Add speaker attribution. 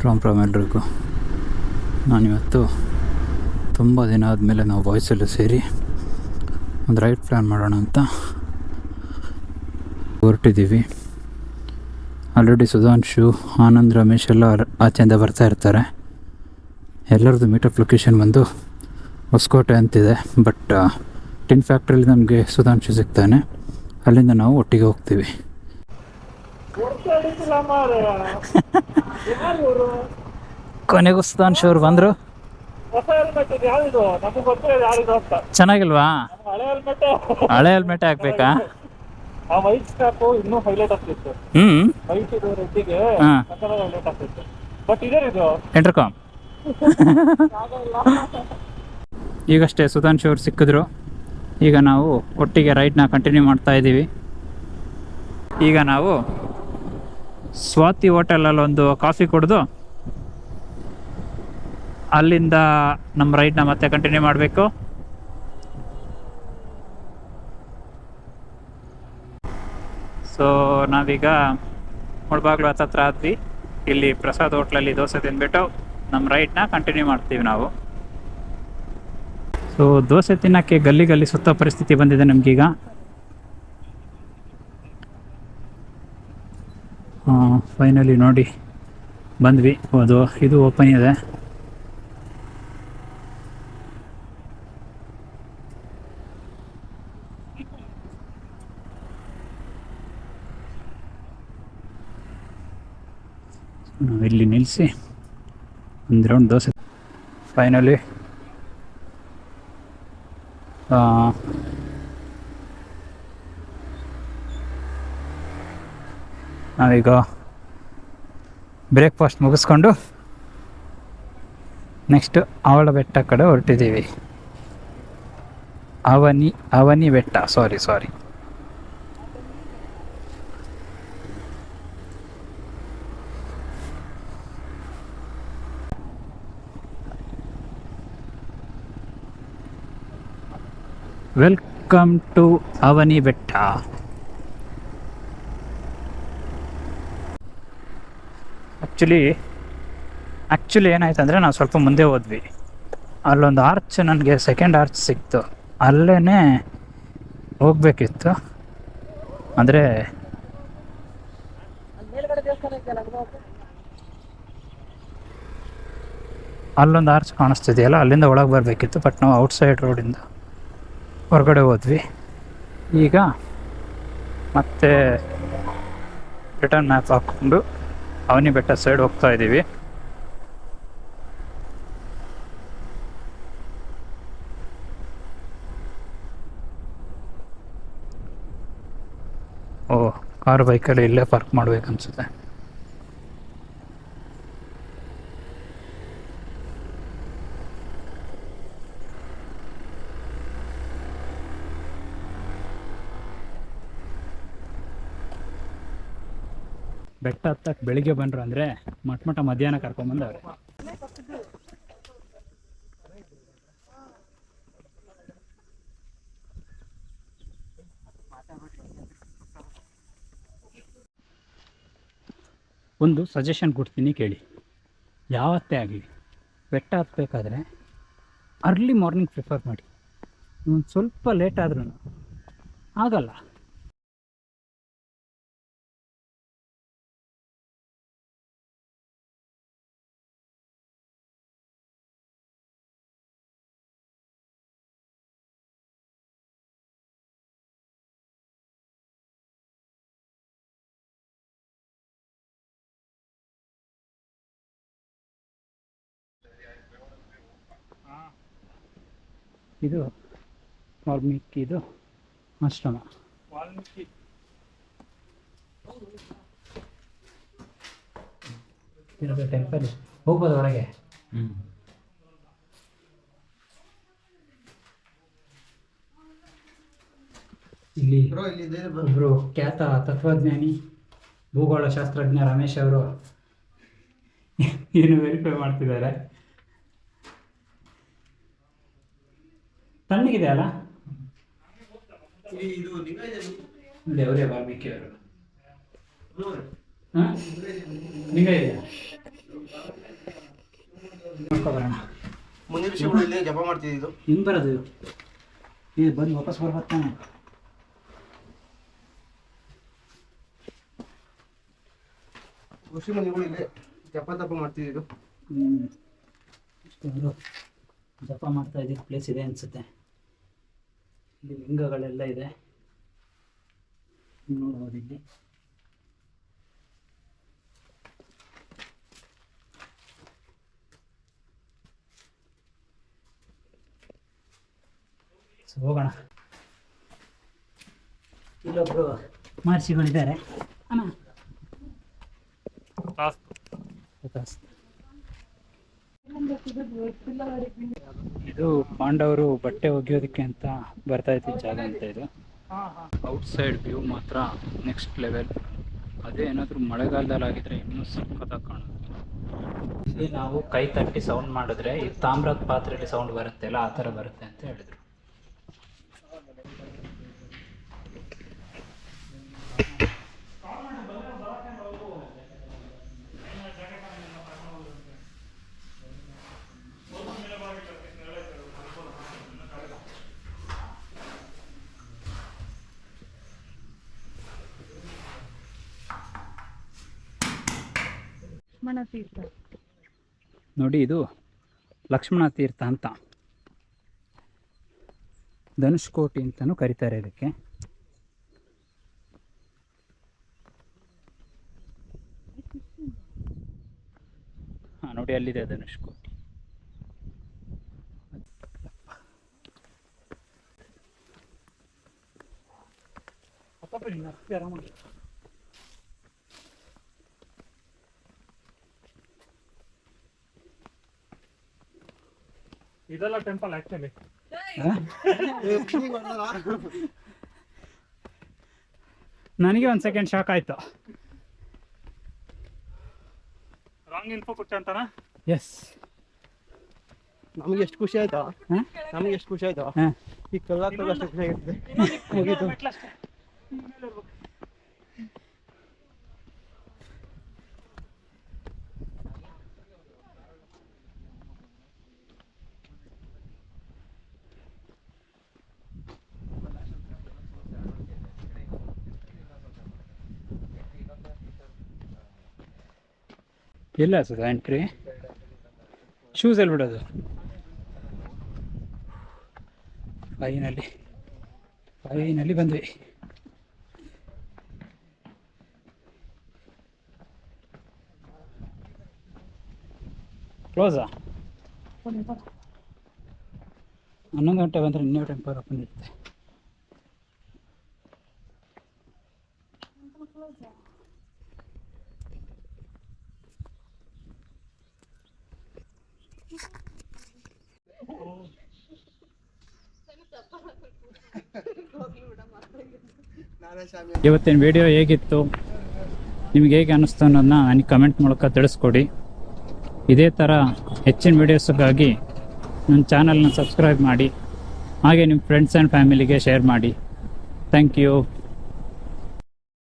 Speaker 1: ರಾಮ್ ಎಲ್ರಿಗೂ. ನಾನಿವತ್ತು ತುಂಬ ದಿನ ಆದಮೇಲೆ ನಾವು ಬಾಯ್ಸೆಲ್ಲ ಸೇರಿ ಒಂದು ರೈಡ್ ಪ್ಲ್ಯಾನ್ ಮಾಡೋಣ ಅಂತ ಹೊರಟಿದ್ದೀವಿ. ಆಲ್ರೆಡಿ ಸುಧಾಂಶು, ಆನಂದ್, ರಮೇಶ್ ಎಲ್ಲ ಆಚೆಯಿಂದ ಬರ್ತಾ ಇರ್ತಾರೆ. ಎಲ್ಲರದ್ದು ಮೀಟಪ್ ಲೊಕೇಶನ್ ಬಂದು ಹೊಸಕೋಟೆ ಅಂತಿದೆ. ಬಟ್ ಟಿನ್ ಫ್ಯಾಕ್ಟ್ರಿಲಿ ನಮಗೆ ಸುಧಾಂಶು ಸಿಗ್ತಾನೆ. ಅಲ್ಲಿಂದ ನಾವು ಒಟ್ಟಿಗೆ ಹೋಗ್ತೀವಿ. ಕೊನೆಗೂ ಸುಧಾಂಶ್ ಅವ್ರು ಬಂದರು. ಚೆನ್ನಾಗಿಲ್ವಾ? ಹಳೆ ಹೆಲ್ಮೆಟ್ ಹಾಕ್ಬೇಕಾ? ಇಂಟರ್ಕಾಮ್. ಈಗಷ್ಟೇ ಸುಧಾಂಶ್ ಅವ್ರು ಸಿಕ್ಕಿದ್ರು. ಈಗ ನಾವು ಒಟ್ಟಿಗೆ ರೈಡ್ನ ಕಂಟಿನ್ಯೂ ಮಾಡ್ತಾ ಇದ್ದೀವಿ. ಈಗ ನಾವು ಸ್ವಾತಿ ಹೋಟೆಲಲ್ಲಿ ಒಂದು ಕಾಫಿ ಕುಡಿದು ಅಲ್ಲಿಂದ ನಮ್ಮ ರೈಡ್ನ ಮತ್ತೆ ಕಂಟಿನ್ಯೂ ಮಾಡಬೇಕು. ಸೊ ನಾವೀಗ ಮುಳಬಾಗ್ಲು ಹತ್ತತ್ರ ಆದ್ವಿ. ಇಲ್ಲಿ ಪ್ರಸಾದ್ ಹೋಟ್ಲಲ್ಲಿ ದೋಸೆ ತಿಂದ್ಬಿಟ್ಟು ನಮ್ಮ ರೈಡ್ನ ಕಂಟಿನ್ಯೂ ಮಾಡ್ತೀವಿ ನಾವು. ಸೊ ದೋಸೆ ತಿನ್ನೋಕ್ಕೆ ಗಲ್ಲಿ ಗಲ್ಲಿ ಸುತ್ತ ಪರಿಸ್ಥಿತಿ ಬಂದಿದೆ ನಮಗೀಗ. ಫೈನಲಿ ನೋಡಿ ಬಂದ್ವಿ. ಅದು ಇದು ಓಪನ್ ಇದೆ. ನಾವಿಲ್ಲಿ ನಿಲ್ಲಿಸಿ ಒಂದು ರೌಂಡ್ ದೋಸೆ. ಫೈನಲಿ ನಾವೀಗ ಬ್ರೇಕ್ಫಾಸ್ಟ್ ಮುಗಿಸ್ಕೊಂಡು ನೆಕ್ಸ್ಟ್ ಅವಳ ಬೆಟ್ಟ ಕಡೆ ಹೊರಟಿದ್ದೀವಿ. ಅವನಿ ಬೆಟ್ಟ, ಸಾರಿ. ವೆಲ್ಕಮ್ ಟು ಅವನಿ ಬೆಟ್ಟ. ಆ್ಯಕ್ಚುಲಿ ಏನಾಯ್ತು ಅಂದರೆ ನಾವು ಸ್ವಲ್ಪ ಮುಂದೆ ಹೋದ್ವಿ. ಅಲ್ಲೊಂದು ಆರ್ಚ್, ನನಗೆ ಸೆಕೆಂಡ್ ಆರ್ಚ್ ಸಿಕ್ತು. ಅಲ್ಲೇ ಹೋಗ್ಬೇಕಿತ್ತು. ಅಂದರೆ ಅಲ್ಲೊಂದು ಆರ್ಚ್ ಕಾಣಿಸ್ತಿದೆಯಲ್ಲ, ಅಲ್ಲಿಂದ ಒಳಗೆ ಬರಬೇಕಿತ್ತು. ಬಟ್ ನಾವು ಔಟ್ಸೈಡ್ ರೋಡಿಂದ ಹೊರಗಡೆ ಹೋದ್ವಿ. ಈಗ ಮತ್ತೆ ರಿಟರ್ನ್ ಮ್ಯಾಪ್ ಹಾಕ್ಕೊಂಡು ಅವನಿ ಬೆಟ್ಟ ಸೈಡ್ ಹೋಗ್ತಾ ಇದ್ದೀವಿ. ಕಾರ್ ಬೈಕಲ್ಲಿ ಇಲ್ಲೇ ಪಾರ್ಕ್ ಮಾಡ್ಬೇಕನ್ಸುತ್ತೆ. ಬೆಟ್ಟ ಹತ್ತಕ್ಕೆ ಬೆಳಿಗ್ಗೆ ಬಂದರು ಅಂದರೆ ಮಟ್ಟ ಮಧ್ಯಾಹ್ನ ಕರ್ಕೊಂಬಂದವ್ರೆ. ಒಂದು ಸಜೆಷನ್ ಕೊಡ್ತೀನಿ ಕೇಳಿ. ಯಾವತ್ತೇ ಆಗಲಿ ಬೆಟ್ಟ ಹತ್ತಬೇಕಾದ್ರೆ ಅರ್ಲಿ ಮಾರ್ನಿಂಗ್ ಪ್ರಿಫರ್ ಮಾಡಿ. ಒಂದು ಸ್ವಲ್ಪ ಲೇಟ್ ಆದ್ರೂ ಆಗಲ್ಲ. ಇದು ವಾಲ್ಮೀಕಿದು ಆಶ್ರಮ. ಟೆಂಪಲ್ ಹೋಗ್ಬೋದು ಹೊರಗೆ. ಇಲ್ಲಿ ಒಬ್ಬರು ಖ್ಯಾತ ತತ್ವಜ್ಞಾನಿ, ಭೂಗೋಳ ಶಾಸ್ತ್ರಜ್ಞ ರಮೇಶ್ ಅವರು ಏನು ವೆರಿಫೈ ಮಾಡ್ತಿದ್ದಾರೆ. ತಣ್ಣಗಿದೆ ಅಲ್ಲ? ಅವರೇ ವಾಲ್ಮೀಕಿ ಅವರು. ನಿಂಗ ಇದೆಯಾ? ನೋಡ್ಕೊಬರೋಣ.
Speaker 2: ಮುಂದಿನ ವಿಷಯಗಳು ಇಲ್ಲಿ ಜಪ ಮಾಡ್ತಿದ್ದು
Speaker 1: ಹಿಂಗೆ ಬರೋದು ಇದು ಬಂದು ವಾಪಸ್ ಬರ್ಬರ್ತಾನೆ.
Speaker 2: ಋಷಿ ಮುನಿಗಳು ಇಲ್ಲಿ ಜಪ ತಪ ಮಾಡ್ತಿದ್ದು.
Speaker 1: ಇಷ್ಟೊಂದು ಜಪ ಮಾಡ್ತಾ ಇದ್ದಿದ್ದು ಪ್ಲೇಸ್ ಇದೆ ಅನಿಸುತ್ತೆ. ಇಲ್ಲಿ ಲಿಂಗಗಳೆಲ್ಲ ಇದೆ ನೋಡ್ಬೋದು. ಇಲ್ಲಿ ಹೋಗೋಣ. ಇಲ್ಲೊಬ್ರು ಮಹರ್ಷಿಗಳಿದ್ದಾರೆ. ಅಣ್ಣ ಇದು ಪಾಂಡವರು ಬಟ್ಟೆ ಒಗೆಯೋದಕ್ಕೆ ಅಂತ ಬರ್ತಾ ಇದ್ದ ಜಾಗ ಅಂತ. ಇದು ಔಟ್ಸೈಡ್ ವ್ಯೂ ಮಾತ್ರ ನೆಕ್ಸ್ಟ್ ಲೆವೆಲ್. ಅದೇ ಏನಾದರೂ ಮಳೆಗಾಲದಲ್ಲಿ ಆಗಿದ್ರೆ ಇನ್ನೂ ಸಖತ್ತಾಗಿ ಕಾಣುತ್ತೆ. ಇಲ್ಲಿ ನಾವು ಕೈ ತಟ್ಟಿ ಸೌಂಡ್ ಮಾಡಿದ್ರೆ ಈ ತಾಮ್ರದ ಪಾತ್ರೆಯಲ್ಲಿ ಸೌಂಡ್ ಬರುತ್ತೆ ಅಲ್ಲ, ಆ ಥರ ಬರುತ್ತೆ ಅಂತ ಹೇಳಿದ್ರು.
Speaker 3: ತೀರ್ಥ
Speaker 1: ನೋಡಿ, ಇದು ಲಕ್ಷ್ಮಣ ತೀರ್ಥ ಅಂತ, ಧನುಷ್ಕೋಟಿ ಅಂತಲೂ ಕರೀತಾರೆ ಇದಕ್ಕೆ. ಹಾಂ ನೋಡಿ, ಅಲ್ಲಿದೆ ಧನುಷ್ಕೋಟಿ.
Speaker 3: ಇದೆಲ್ಲ ಟೆಂಪಲ್ ಆಕ್ಚುಲಿ
Speaker 1: ನನಗೆ ಒಂದು ಸೆಕೆಂಡ್ ಶಾಕ್ ಆಯ್ತು.
Speaker 3: ರಾಂಗ್ ಇನ್ಫೋ ಕೊಟ್ಟ ಅಂತಾನ.
Speaker 1: ಎಸ್,
Speaker 2: ನಮಗೆ ಎಷ್ಟು ಖುಷಿ ಆಯ್ತಾ, ನಮಗೆ ಎಷ್ಟು ಖುಷಿ ಆಯ್ತಾ. ಈ ಕಲ್ಲಾಗ್ತದೆ ಅಷ್ಟು ಖುಷಿ ಆಗಿರ್ತದೆ. ಮುಗೀತು.
Speaker 1: ಎಲ್ಲ ಸದ ಎಂಟ್ರಿ, ಶೂಸ್ ಎಲ್ಲಿ ಬಿಡೋದು. ಫೈನಲ್ಲಿ ಬಂದ್ವಿ. ಕ್ಲೋಸಾ? 11 ಗಂಟೆ ಬಂದರೆ ಇನ್ನೂ ಟೆಂಪಲ್ ಓಪನ್ ಇರುತ್ತೆ. ಇವತ್ತಿನ ವಿಡಿಯೋ ಹೇಗಿತ್ತು, ನಿಮ್ಗೆ ಹೇಗೆ ಅನ್ನಿಸ್ತು ಅನ್ನೋದನ್ನ ನನಗೆ ಕಮೆಂಟ್ ಮೂಲಕ ತಿಳಿಸ್ಕೊಡಿ. ಇದೇ ಥರ ಹೆಚ್ಚಿನ ವೀಡಿಯೋಸ್ಗಾಗಿ ನನ್ನ ಚಾನಲ್ನ ಸಬ್ಸ್ಕ್ರೈಬ್ ಮಾಡಿ, ಹಾಗೆ ನಿಮ್ಮ ಫ್ರೆಂಡ್ಸ್ ಆ್ಯಂಡ್ ಫ್ಯಾಮಿಲಿಗೆ ಶೇರ್ ಮಾಡಿ. Thank you.